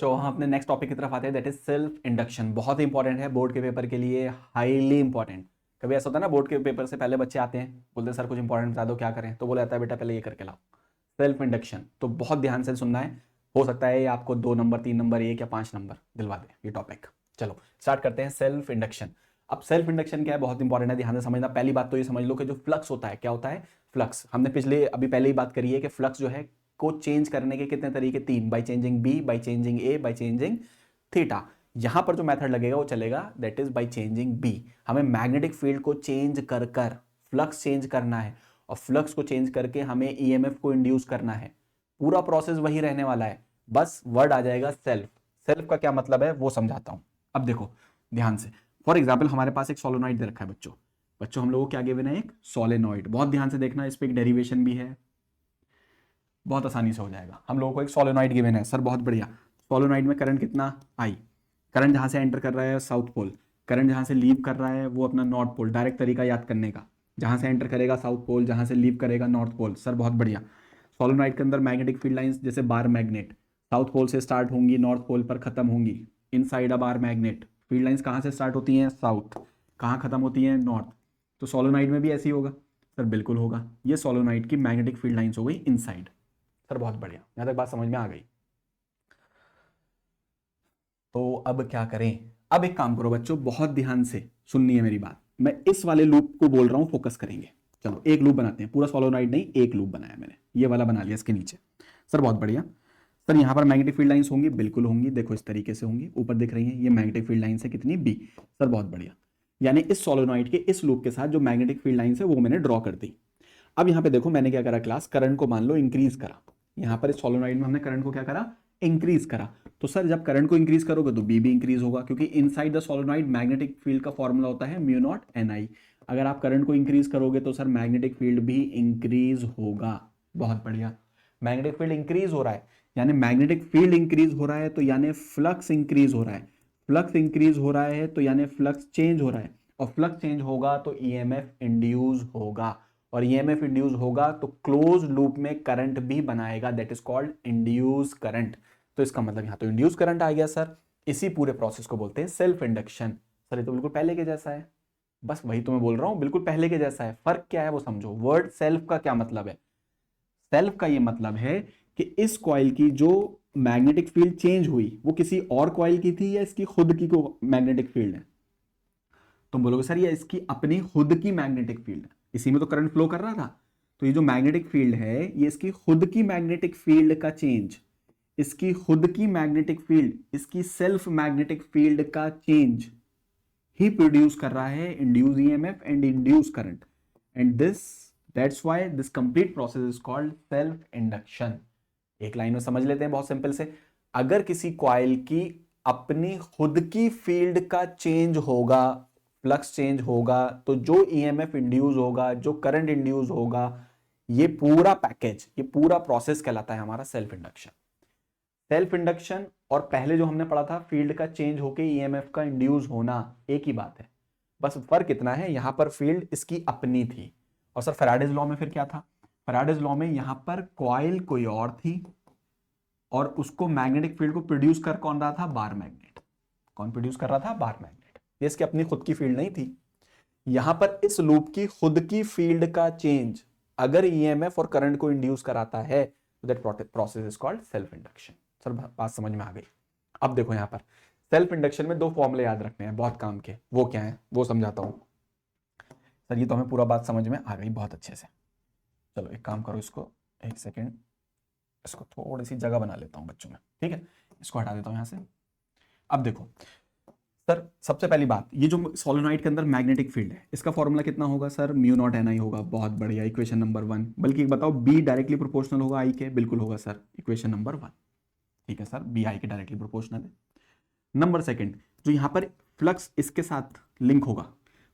तो हम अपने नेक्स्ट टॉपिक की तरफ आते हैं, दैट इज सेल्फ इंडक्शन। बहुत ही इंपॉर्टेंट है बोर्ड के पेपर के लिए, हाईली इंपॉर्टेंट। कभी ऐसा होता है ना, बोर्ड के पेपर से पहले बच्चे आते हैं, बोलते हैं सर कुछ इंपॉर्टेंट बता दो क्या करें, तो बोला जाता है बेटा पहले ये करके लाओ, सेल्फ इंडक्शन। तो बहुत ध्यान से सुनना है, हो सकता है ये आपको 2 नंबर 3 नंबर 1 या 5 नंबर दिलवा दे ये टॉपिक। चलो स्टार्ट करते हैं सेल्फ इंडक्शन। अब सेल्फ इंडक्शन क्या है, बहुत इंपॉर्टेंट है, ध्यान से समझना। पहली बात तो ये समझ लो कि जो फ्लक्स होता है, क्या होता है फ्लक्स। हमने पहले ही बात करी है कि फ्लक्स जो है को चेंज करने के कितने तरीके, 3, by changing B, by changing A, by changing theta. यहां पर जो मेथड लगेगा वो चलेगा that is by changing B. हमें मैग्नेटिक फील्ड को चेंज कर कर फ्लक्स चेंज करना है, और फ्लक्स को चेंज करके हमें ईएमएफ को इंड्यूस करना है। पूरा प्रोसेस वही रहने वाला है, बस वर्ड आ जाएगा सेल्फ। सेल्फ का क्या मतलब है वो समझाता हूं। अब देखो ध्यान से, फॉर एग्जाम्पल हमारे पास एक सोलोनॉइड दे रखा है बच्चों। बच्चों हम लोगों को क्या गिवन है, एक सोलेनॉइड। बहुत ध्यान से देखना, इस पर एक डेरिवेशन भी है, बहुत आसानी से हो जाएगा। हम लोगों को एक सोलेनॉइड गिवन है सर, बहुत बढ़िया। सोलेनॉइड में करंट कितना आई, करंट जहां से एंटर कर रहा है साउथ पोल, करंट जहां से लीव कर रहा है वो अपना नॉर्थ पोल। डायरेक्ट तरीका याद करने का, जहां से एंटर करेगा साउथ पोल, जहां से लीव करेगा नॉर्थ पोल। सर बहुत बढ़िया। सोलेनॉइड के अंदर मैग्नेटिक फील्ड लाइंस जैसे बार मैग्नेट, साउथ पोल से स्टार्ट होंगी, नॉर्थ पोल पर खत्म होंगी। Inside a bar magnet field lines कहां से स्टार्ट होती हैं, साउथ, कहां खत्म होती हैं, नॉर्थ। तो सोलेनॉइड में भी ऐसे ही होगा सर, बिल्कुल होगा। ये सोलेनॉइड की मैग्नेटिक फील्ड लाइंस हो गई इनसाइड। सर बहुत बढ़िया, यहां तक बात समझ में आ गई। तो अब क्या करें, अब एक काम करो बच्चों, बहुत ध्यान से सुननी है मेरी बात। मैं इस वाले लूप को बोल रहा हूं, फोकस करेंगे। चलो एक लूप बनाते हैं, पूरा सोलोनॉइड नहीं, एक लूप बनाया मैंने, ये वाला बना लिया इसके नीचे। सर बहुत बढ़िया। सर यहाँ पर मैग्नेटिक फील्ड लाइंस होंगी, बिल्कुल होंगी, देखो इस तरीके से होंगी, ऊपर दिख रही है, ये मैग्नेटिक फील्ड लाइंस है कितनी, बी। सर बहुत बढ़िया। यानी इस सोलोनॉइड के इस लूप के साथ जो मैग्नेटिक फील्ड लाइंस है वो मैंने ड्रॉ कर दी। अब यहाँ पे देखो मैंने क्या करा क्लास, करंट को मान लो इंक्रीज करा। यहाँ पर इस सोलोनॉइड में हमने करंट को क्या करा, इंक्रीज करा। तो सर जब करंट को इंक्रीज करोगे तो बी भी इंक्रीज होगा, क्योंकि inside the solenoid magnetic field का फॉर्मूला होता है म्यू नॉट एन आई। अगर आप करंट को इंक्रीज करोगे तो सर मैग्नेटिक फील्ड भी इंक्रीज होगा। बहुत बढ़िया, मैग्नेटिक फील्ड इंक्रीज हो रहा है, यानी मैग्नेटिक फील्ड इंक्रीज हो रहा है तो यानी फ्लक्स इंक्रीज हो रहा है। फ्लक्स इंक्रीज हो रहा है तो यानी फ्लक्स चेंज हो रहा है, और फ्लक्स चेंज होगा तो ईएमएफ इंड्यूस होगा, और ईएमएफ इंड्यूस होगा तो क्लोज लूप में करंट भी बनाएगा, that is called induce current. तो इसका मतलब यहां तो इंड्यूस करंट आ गया सर। इसी पूरे प्रोसेस को बोलते हैं सेल्फ इंडक्शन। सर ये तो बिल्कुल पहले के जैसा है, बस वही तो मैं बोल रहा हूं, बिल्कुल पहले के जैसा है। फर्क क्या है वो समझो। वर्ड सेल्फ का क्या मतलब है, सेल्फ का ये मतलब है कि इस कॉइल की जो मैग्नेटिक फील्ड चेंज हुई वो किसी और कॉइल की थी या इसकी खुद की को मैग्नेटिक फील्ड है। तुम बोलोगे सर ये इसकी अपनी खुद की मैग्नेटिक फील्ड है, इसी में तो करंट फ्लो कर रहा था। तो ये जो मैग्नेटिक फील्ड है ये इसकी खुद की मैग्नेटिक फील्ड का चेंज, इसकी खुद की मैग्नेटिक फील्ड, इसकी सेल्फ मैग्नेटिक फील्ड का चेंज ही प्रोड्यूस कर रहा है induce EMF and induce current. And this, that's why this complete process is called self induction. एक लाइन में समझ लेते हैं बहुत सिंपल से। अगर किसी कॉइल की अपनी खुद की फील्ड का चेंज होगा, फ्लक्स चेंज होगा, तो जो ईएमएफ इंड्यूस होगा, जो करंट इंड्यूस होगा, ये पूरा पैकेज, ये पूरा प्रोसेस कहलाता है हमारा सेल्फ इंडक्शन। सेल्फ इंडक्शन और पहले जो हमने पढ़ा था फील्ड का चेंज होकर ईएमएफ का इंड्यूस होना, एक ही बात है, बस फर्क इतना है यहां पर फील्ड इसकी अपनी थी। और सर फैराडेज लॉ में फिर क्या था, फैराडेज लॉ में यहां पर कॉइल कोई और थी, और उसको मैग्नेटिक फील्ड को प्रोड्यूस कर कौन रहा था, बार मैग्नेट। कौन प्रोड्यूस कर रहा था, बार मैग्नेट। ये इसकी अपनी खुद की फील्ड नहीं थी। यहां पर इस लूप की खुद की फील्ड का चेंज अगर ईएमएफ और करंट को इंड्यूस कराता है तो that process is called self induction. Sir बात समझ में आ गई। अब देखो यहां पर सेल्फ इंडक्शन में 2 फॉर्मूले याद रखने हैं बहुत काम के, वो क्या है वो समझाता हूं। सर ये तो हमें पूरा बात समझ में आ गई बहुत अच्छे से। चलो एक काम करो, इसको एक सेकेंड, इसको थोड़ी सी जगह बना लेता हूं बच्चों में, ठीक है, इसको हटा देता हूं यहां से। अब देखो सर, सबसे पहली बात, ये जो सोलेनॉइड के अंदर मैग्नेटिक फील्ड है इसका फॉर्मूला कितना होगा सर, म्यू नॉट एन आई होगा। बहुत बढ़िया, इक्वेशन नंबर 1। बल्कि बताओ बी डायरेक्टली प्रोपोर्शनल होगा आई के, बिल्कुल होगा सर, इक्वेशन नंबर 1। ठीक है सर, बी आई के डायरेक्टली प्रोपोर्शनल है। नंबर सेकंड, जो यहां पर फ्लक्स इसके साथ लिंक होगा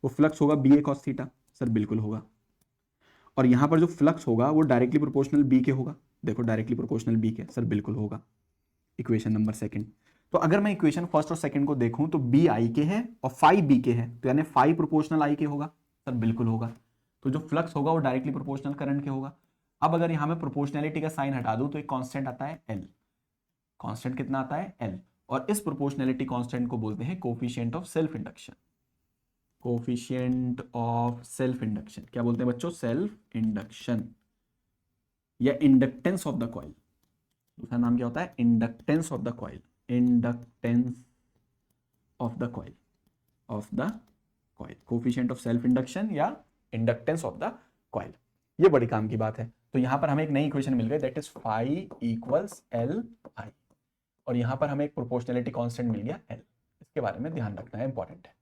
वो फ्लक्स होगा बी ए कॉस थीटा। सर बिल्कुल होगा। और यहां पर जो फ्लक्स होगा वो डायरेक्टली प्रोपोर्शनल बी के होगा, देखो डायरेक्टली प्रोपोर्शनल बी के। सर बिल्कुल होगा, इक्वेशन नंबर सेकंड। तो अगर मैं इक्वेशन फर्स्ट और सेकंड को देखूं तो बी आई के है और फाइव बी के है, तो यानी फाइव प्रोपोर्शनल आई के होगा। सर बिल्कुल होगा। तो जो फ्लक्स होगा वो डायरेक्टली प्रोपोर्शनल करंट के होगा। अब अगर यहां में प्रोपोर्शनैलिटी का साइन हटा दूं तो एक कांस्टेंट आता है एल। कांस्टेंट कितना आता है L, और इस प्रोपोर्शनैलिटी कांस्टेंट को बोलते हैं coefficient of self induction. Coefficient of self induction क्या बोलते हैं बच्चों? सेल्फ इंडक्शन या इंडक्टेंस ऑफ द कॉइल। दूसरा नाम क्या होता है? Inductance of the coil. Inductance of the coil, of the coil, coefficient of self induction या इंडक्टेंस ऑफ द कॉइल। ये बड़ी काम की बात है। तो यहां पर हमें एक नई इक्वेशन मिल गई, that is phi equals L I, और यहां पर हमें एक प्रोपोर्शनैलिटी कांस्टेंट मिल गया एल। इसके बारे में ध्यान रखना है, इंपॉर्टेंट है।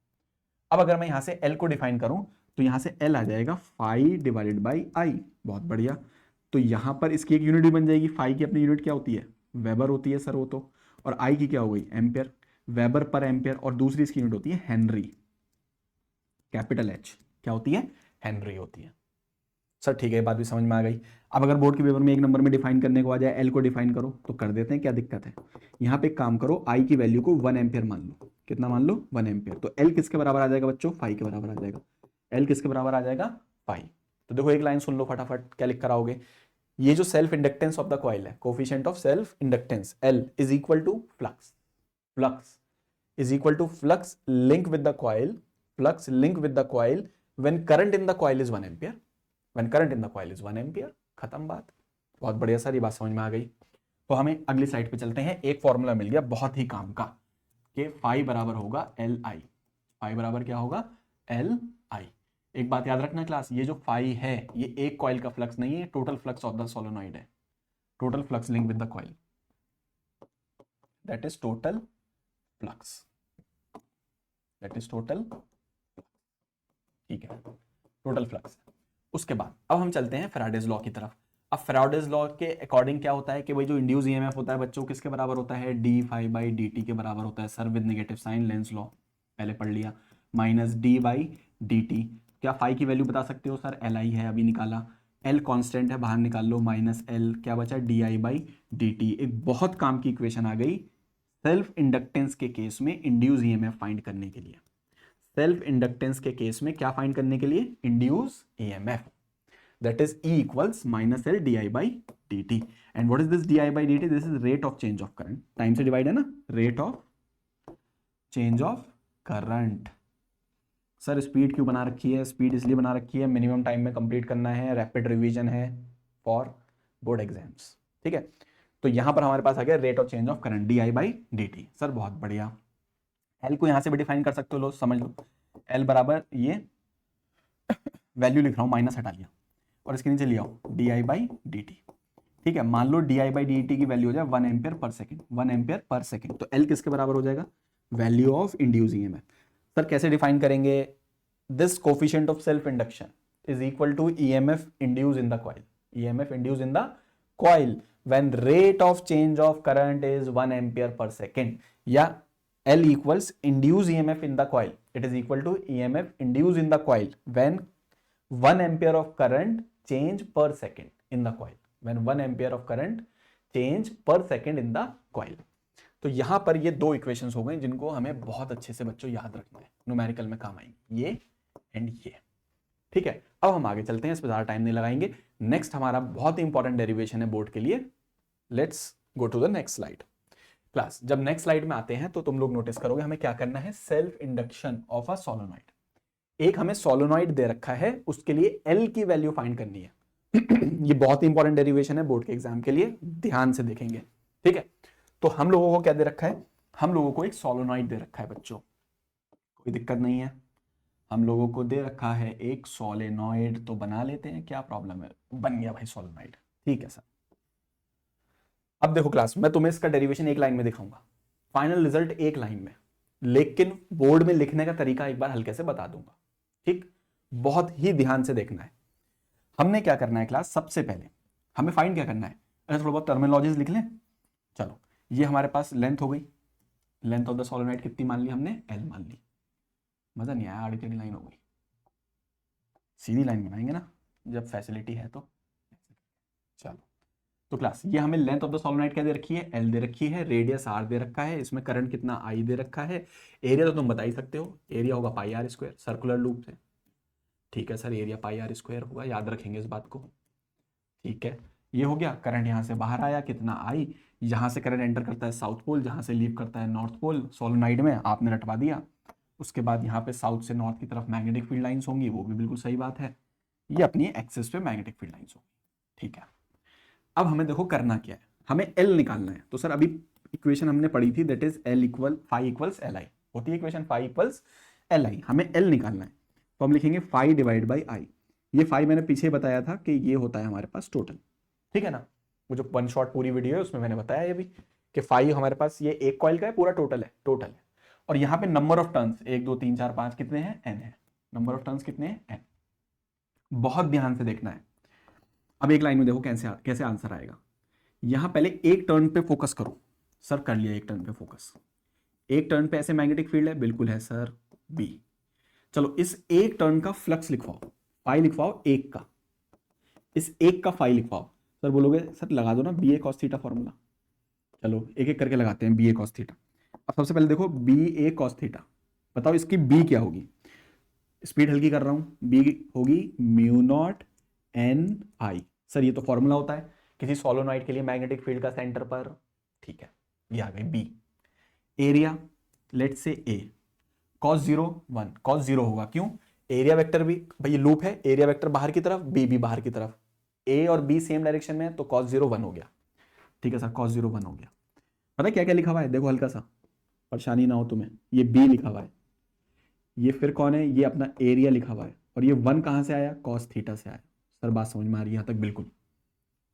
अब अगर मैं यहां से एल को डिफाइन करूं तो यहां से एल आ जाएगा फाई डिवाइडेड बाई आई। बहुत बढ़िया। तो यहां पर इसकी एक यूनिट भी बन जाएगी। फाई की अपनी यूनिट क्या होती है? वेबर होती है सर वो तो, और आई की क्या हो गई? एम्पियर, वेबर पर एम्पियर, और दूसरी इसकी यूनिट होती है हेनरी, कैपिटल एच क्या होती है? हेनरी होती है। सर ठीक है, ये बात भी समझ में आ गई। अब अगर बोर्ड के पेपर में एक नंबर में डिफाइन करने को आ जाए एल को डिफाइन करो तो कर देते हैं, क्या दिक्कत है? यहाँ पे एक काम करो, आई की वैल्यू को 1 एम्पियर मान लो। कितना मान लो? 1 एम्पियर। तो एल किसके बराबर आ जाएगा बच्चों? फाई के बराबर आ जाएगा। एल किसके बराबर आ जाएगा? फाई। तो देखो एक लाइन सुन लो फटाफट, क्या लिख कर आओगे? ये जो self inductance of the coil है, coefficient of self inductance L is equal to flux. Flux is equal to flux link with the coil, flux link with the coil when current in the coil is 1 ampere, when current in the coil is 1 ampere। खत्म बात। बहुत बढ़िया sir, ये बात समझ में आ गई। तो हमें अगली स्लाइड पे चलते हैं। एक फॉर्मूला मिल गया बहुत ही काम का, कि फाई बराबर होगा एल आई। फाई बराबर क्या होगा? L I. एक बात याद रखना क्लास, ये जो फाई है ये एक कॉइल का फ्लक्स नहीं है, total flux of the solenoid है। Total flux link with the coil, that is total flux, that is total, ठीक है, टोटल फ्लक्स। उसके बाद अब हम चलते हैं फैराडेज लॉ की तरफ। अब फैराडेज लॉ के अकॉर्डिंग क्या होता है कि भाई जो इंड्यूस ईएमएफ होता है बच्चों किसके बराबर होता है? D phi by D T के बराबर होता है sir, with negative sign, Lenz law पहले पढ़ लिया, minus D by D T. क्या फाई की वैल्यू बता सकते हो सर? एल आई है, अभी निकाला। एल कांस्टेंट है, बाहर निकाल लो, माइनस एल क्या बचा? D I by D T. एक बहुत काम की इक्वेशन आ गई सेल्फ इंडक्टेंस के केस में इंड्यूस ईएमएफ फाइंड करने के लिए। सेल्फ इंडक्टेंस के केस में क्या फाइंड करने के लिए? Induce EMF, that is E equals minus L D I by D T. And what is this D I by D T? This is rate of change of current. Time से divide है ना, rate of change of current. Sir speed क्यों बना रखी है? Speed इसलिए बना रखी है मिनिमम टाइम में कंप्लीट करना है, रैपिड रिवीजन है फॉर बोर्ड एग्जाम्स, ठीक है। तो यहां पर हमारे पास आ गया rate of change of current D I by D T. Sir बहुत बढ़िया। एल को यहां से भी डिफाइन कर सकते हो, लो समझ लो। एल बराबर ये वैल्यू लिख रहा हूं, माइनस हटा लिया, और इसके नीचे ले आओ D I by D T, ठीक है। मान लो D I by D T की वैल्यू हो जाए 1 ampere per second, 1 ampere per second. तो एल किसके बराबर हो जाएगा? Value of induce EMF. Sir कैसे डिफाइन करेंगे? This coefficient of self induction is equal to EMF induce in the coil, EMF induce in the coil when rate of change of current is 1 ampere per second, या L equals induced EMF in the coil, it is equal to EMF induced in the coil when 1 ampere of current change per second in the coil, when 1 ampere of current change per second in the coil। तो यहां पर ये दो equations हो गए जिनको हमें बहुत अच्छे से बच्चों याद रखना है, न्यूमेरिकल में काम आएंगे, ये एंड ये, ठीक है। अब हम आगे चलते हैं, इस पर ज्यादा टाइम नहीं लगाएंगे। नेक्स्ट हमारा बहुत ही इंपॉर्टेंट डेरिवेशन है बोर्ड के लिए। Let's go to the next slide. Class जब नेक्स्ट स्लाइड में आते हैं तो तुम लोग नोटिस करोगे हमें क्या करना है, self induction of a solenoid. एक हमें सोलेनॉइड दे रखा है, उसके लिए एल की वैल्यू फाइंड करनी है। ये बहुत ही इंपॉर्टेंट डेरिवेशन है बोर्ड के एग्जाम के लिए, ध्यान से देखेंगे, ठीक है। तो हम लोगों को क्या दे रखा है? हम लोगों को एक सोलेनॉइड दे रखा है बच्चों, कोई दिक्कत नहीं है। हम लोगों को दे रखा है एक सोलेनॉइड, तो बना लेते हैं, क्या प्रॉब्लम है? बन गया भाई सोलेनॉइड, ठीक है सर। अब देखो क्लास, मैं तुम्हें इसका डेरिवेशन एक लाइन में दिखाऊंगा, फाइनल रिजल्ट एक लाइन में, लेकिन बोर्ड में लिखने का तरीका एक बार हल्के से बता दूंगा, ठीक। बहुत ही ध्यान से देखना है। हमने क्या करना है क्लास, सबसे पहले हमें फाइंड क्या करना है? अरे थोड़ा बहुत टर्मिनोलॉजीज लिख लें। चलो, ये हमारे पास लेंथ हो गई, लेंथ ऑफ द सोलेनॉइड कितनी मान ली हमने? एल मान ली। मजा नहीं आया, आड़ी टेढ़ी लाइन हो गई, सीधी लाइन बनाएंगे ना जब फैसिलिटी है तो। चलो तो क्लास, ये हमें लेंथ ऑफ द सोलेनॉइड क्या दे रखी है? एल दे रखी है, रेडियस आर दे रखा है, इसमें करंट कितना आई दे रखा है, एरिया तो तुम बता ही सकते हो, एरिया होगा pi R square, circular loop से, ठीक है sir. Area pi R square होगा, याद रखेंगे इस बात को, ठीक है। ये हो गया, करंट यहाँ से बाहर आया कितना I, यहाँ से करंट एंटर करता है साउथ पोल, जहाँ से लीव करता है नॉर्थ पोल सोलोनाइड में, आपने रटवा दिया। उसके बाद यहाँ पे साउथ से नॉर्थ की तरफ मैग्नेटिक फील्ड लाइंस होंगी, वो भी बिल्कुल सही बात है, ये अपनी एक्सिस पे मैग्नेटिक फील्ड लाइंस होंगी, ठीक है। अब हमें देखो करना क्या है, हमें L निकालना है। तो सर अभी इक्वेशन हमने पढ़ी थी, that is L equal phi equals Li, होती है इक्वेशन फाई इक्वल्स Li, हमें L निकालना है। तो हम लिखेंगे फाई डिवाइड बाई I। ये फाई मैंने पीछे बताया था कि ये होता है हमारे पास टोटल, ठीक है ना, वो जो वन शॉट पूरी वीडियो है उसमें मैंने बताया ये भी कि फाई हमारे पास ये एक कॉइल का है, पूरा टोटल है। और यहाँ पे नंबर ऑफ टर्न्स 1 2 3 4 5 कितने हैं, n है। नंबर ऑफ टर्न्स कितने हैं, n। बहुत ध्यान से देखना है। अब एक लाइन में देखो कैसे आंसर आएगा। यहां पहले एक टर्न पे फोकस करो। सर कर लिया एक टर्न पे फोकस, एक टर्न पे ऐसे मैग्नेटिक फील्ड है, बिल्कुल है सर B। चलो इस एक टर्न का फ्लक्स लिखवाओ, फाई लिखवाओ एक का, इस एक का फाई लिखवाओ। सर बोलोगे सर लगा दो ना BA cos थीटा फॉर्मूला, चलो एक एक करके लगाते हैं BA cos थीटा। अब सबसे पहले देखो BA cos थीटा, बताओ इसकी B क्या होगी, स्पीड हल्की कर रहा हूं, B होगी म्यू नॉट NI। सर ये तो फॉर्मूला होता है किसी सोलोनॉइड के लिए मैग्नेटिक फील्ड का सेंटर पर, ठीक है, ये आ गई B। एरिया लेट से A, cos 0 1, cos 0 होगा, क्यों, एरिया वेक्टर भी भाई ये लूप है, एरिया वेक्टर बाहर की तरफ, B भी बाहर की तरफ, A और B सेम डायरेक्शन में है, तो cos 0 1 हो गया, ठीक है सर cos 0 1 हो गया। पता है क्या क्या लिखा हुआ है, देखो हल्का सा परेशानी ना हो तुम्हें, ये B लिखा हुआ है, ये फिर कौन है, ये अपना एरिया लिखा हुआ है, और ये 1 कहां से आया, cos थीटा से आया। सर बात समझ में आ रही है यहां तक, बिल्कुल।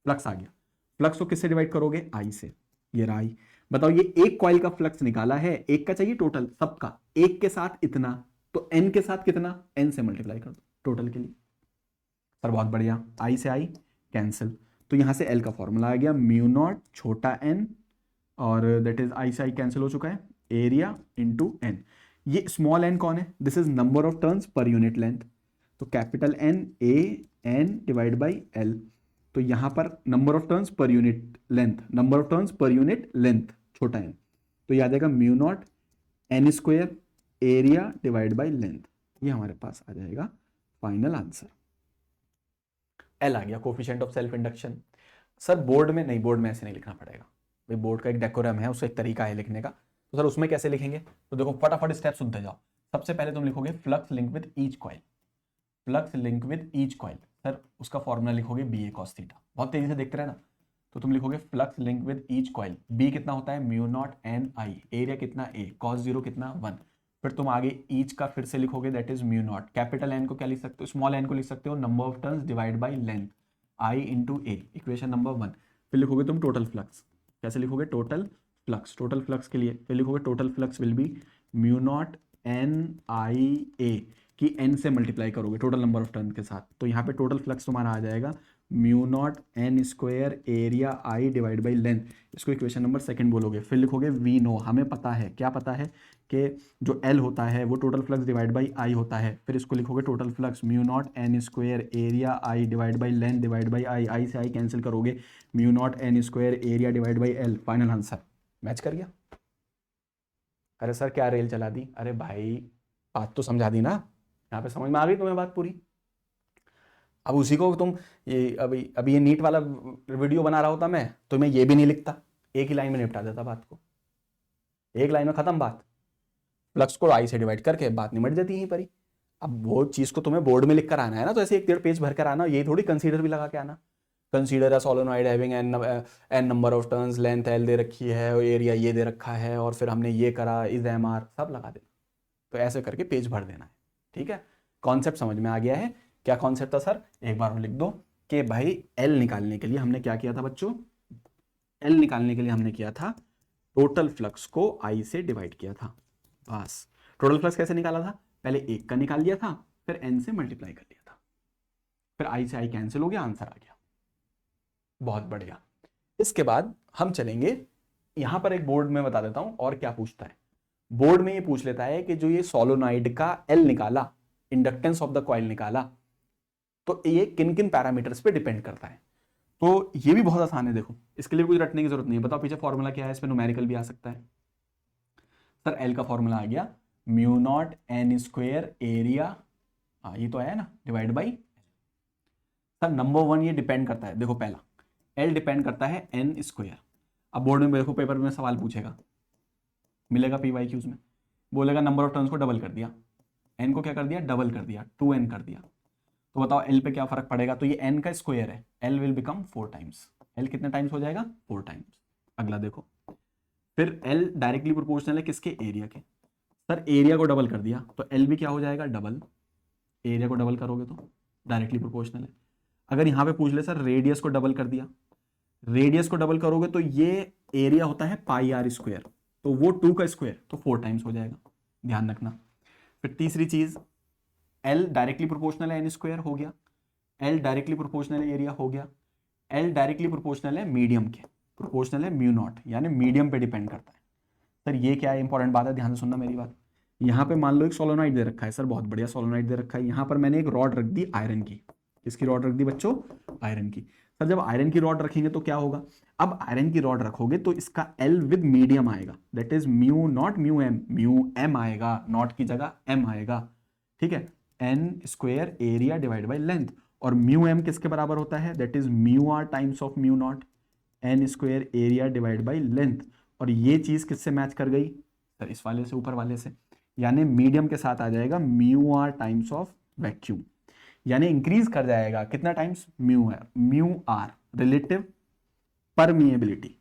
फ्लक्स आ गया, फ्लक्स को किससे डिवाइड करोगे, I से, ये रहा I। बताओ ये एक कॉइल का फ्लक्स निकाला है, एक का चाहिए टोटल सबका, एक के साथ इतना, तो n के साथ कितना, n से मल्टीप्लाई कर दो टोटल के लिए। सर बहुत बढ़िया, I से I कैंसिल, तो यहां से L का फॉर्मूला आ गया म्यू नॉट छोटा n, और दैट इज I से I कैंसिल हो चुका है, एरिया इंटू n। ये स्मॉल n कौन है, this is number of turns per unit length, तो capital N A n divide by L। तो यहां पर number of turns per unit length, number of turns per unit length छोटा n, तो याद आएगा mu naught n square area divide by length, ये हमारे पास आ जाएगा फाइनल आंसर। L आ गया coefficient of self induction. Sir board में नहीं, बोर्ड में ऐसे नहीं लिखना पड़ेगा भाई, बोर्ड का एक डेकोरम है, उसका एक तरीका है लिखने का, तो सर उसमें कैसे लिखेंगे, तो देखो फटाफट स्टेप सुनते जाओ। सबसे पहले तुम लिखोगे flux link with each coil, flux link with each coil, sir उसका फॉर्मूला लिखोगे BA cos थीटा, बहुत तेजी से देखते रहे ना। तो तुम लिखोगे flux link with each coil, B कितना होता है म्यू नॉट NI, एरिया कितना A, cos 0 कितना 1, फिर तुम आगे ईच का फिर से लिखोगे that is mu not, capital N को क्या लिख सकते हो, स्मॉल n को लिख सकते हो number of turns divide by length, I into A, equation number 1। फिर लिखोगे तुम टोटल फ्लक्स, कैसे लिखोगे टोटल फ्लक्स, टोटल फ्लक्स के लिए फिर लिखोगे total flux will be mu naught NIA कि n से मल्टीप्लाई करोगे टोटल नंबर ऑफ टर्न के साथ, तो यहाँ पे टोटल फ्लक्स तुम्हारा आ जाएगा mu naught n square area I divide by length, इसको इक्वेशन नंबर 2 बोलोगे। फिर लिखोगे वी नो, हमें पता है, क्या पता है कि जो L होता है वो total flux divide by I होता है, फिर इसको लिखोगे total flux mu naught n square area I divide by length divide by I से I कैंसिल करोगे, mu naught n square area divide by L, final answer. Match कर गया। अरे सर क्या रेल चला दी, अरे भाई बात तो समझा दी ना, यहाँ पे समझ में आ गई तुम्हें बात पूरी। अब उसी को तुम ये अभी ये नीट वाला वीडियो बना रहा होता मैं, तो मैं ये भी नहीं लिखता, एक ही लाइन में निपटा देता बात को, एक लाइन में खत्म बात, फ्लक्स को I से डिवाइड करके बात निमट जाती यहीं पर ही। अब वो चीज को तुम्हें बोर्ड में लिख कर आना है ना, तो ऐसे 1.5 पेज भर कर आना, यही थोड़ी कंसीडर भी लगा के आना, consider a solenoid having n number of turns, length L दे रखी है और एरिया ये दे रखा है, और फिर हमने ये करा इज MR, सब लगा देना, तो ऐसे करके पेज भर देना है, ठीक है। कॉन्सेप्ट समझ में आ गया है, क्या कॉन्सेप्ट था सर, एक बार लिख दो कि भाई L निकालने के लिए हमने क्या किया था बच्चों, L निकालने के लिए हमने किया था टोटल फ्लक्स को I से डिवाइड किया था, बस। टोटल फ्लक्स कैसे निकाला था, पहले एक का निकाल लिया था, फिर n से मल्टीप्लाई कर लिया था, फिर I से I कैंसिल हो गया, आंसर आ गया, बहुत बढ़िया। इसके बाद हम चलेंगे, यहां पर एक बोर्ड में बता देता हूं और क्या पूछता है। बोर्ड में ये पूछ लेता है कि जो ये सोलोनॉइड का L निकाला, इंडक्टेंस ऑफ द कॉइल निकाला, तो ये किन किन पैरामीटर्स पे डिपेंड करता है। तो ये भी बहुत आसान है, देखो इसके लिए कुछ रटने की जरूरत नहीं है, बताओ पीछे फॉर्मूला क्या है, इसमें न्यूमेरिकल भी आ सकता है। सर L का फॉर्मूला आ गया mu naught n square area, ये तो आया ना, डिवाइड बाई। सर नंबर 1 ये डिपेंड करता है, देखो पहला एल डिपेंड करता है एन स्क्वायर। अब बोर्ड में देखो पेपर में सवाल पूछेगा, मिलेगा PYQs में, बोलेगा नंबर ऑफ टर्न्स को डबल कर दिया, एन को क्या कर दिया, डबल कर दिया, 2n कर दिया, तो बताओ एल पे क्या फर्क पड़ेगा। तो ये एन का स्क्वायर है, L will become 4 times. L कितने टाइम्स हो जाएगा, 4 टाइम्स। अगला देखो, फिर एल डायरेक्टली प्रोपोर्शनल है किसके, एरिया के। सर एरिया को डबल कर दिया तो एल भी क्या हो जाएगा, डबल। एरिया को डबल करोगे तो डायरेक्टली प्रोपोर्शनल है। अगर यहां पे पूछ ले सर रेडियस को डबल कर दिया, रेडियस को डबल करोगे तो ये एरिया होता है पाई आर स्क्वायर, तो वो 2 का स्क्वायर, तो 4 टाइम्स हो जाएगा, ध्यान रखना। फिर तीसरी चीज, एल डायरेक्टली प्रोपोर्शनल है एन स्क्वायर हो गया, एल डायरेक्टली प्रोपोर्शनल है एरिया हो गया, एल डायरेक्टली प्रोपोर्शनल है मीडियम के, प्रोपोर्शनल है म्यू नॉट, यानी मीडियम पे डिपेंड करता है। सर ये क्या है, इंपॉर्टेंट बात है, ध्यान से सुनना मेरी बात। यहाँ पे मान लो एक सोलोनाइड दे रखा है, सर बहुत बढ़िया सोलोनाइड दे रखा है, यहाँ पर मैंने एक रॉड रख दी आयरन की। किसकी रॉड रख दी बच्चों, आयरन की। सर जब आयरन की रॉड रखेंगे तो क्या होगा, अब आयरन की रॉड रखोगे तो इसका एल विद मीडियम आएगा, that is mu naught mu M, mu M आएगा, नॉट की जगह एम आएगा, ठीक है। N square area divide by length, और म्यू एम किसके बराबर होता है, that is mu R times of mu naught, N square area divide by length. और ये चीज किससे मैच कर गई, सर इस वाले से, ऊपर वाले से, यानी मीडियम के साथ आ जाएगा mu R times of vacuum, यानी इंक्रीज कर जाएगा कितना times, mu R relative permeability,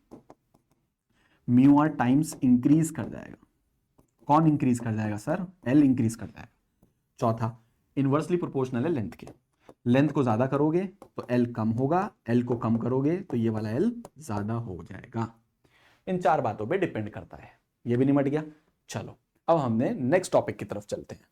mu R times increase कर जाएगा। कौन इंक्रीज कर जाएगा सर, एल इंक्रीज कर जाएगा। चौथा, इनवर्सली प्रोपोर्शनल है लेंथ के, लेंथ को ज्यादा करोगे तो एल कम होगा, एल को कम करोगे तो ये वाला एल ज्यादा हो जाएगा। इन 4 बातों पे डिपेंड करता है, ये भी नहीं मट गया। चलो अब हमने नेक्स्ट टॉपिक की तरफ चलते हैं।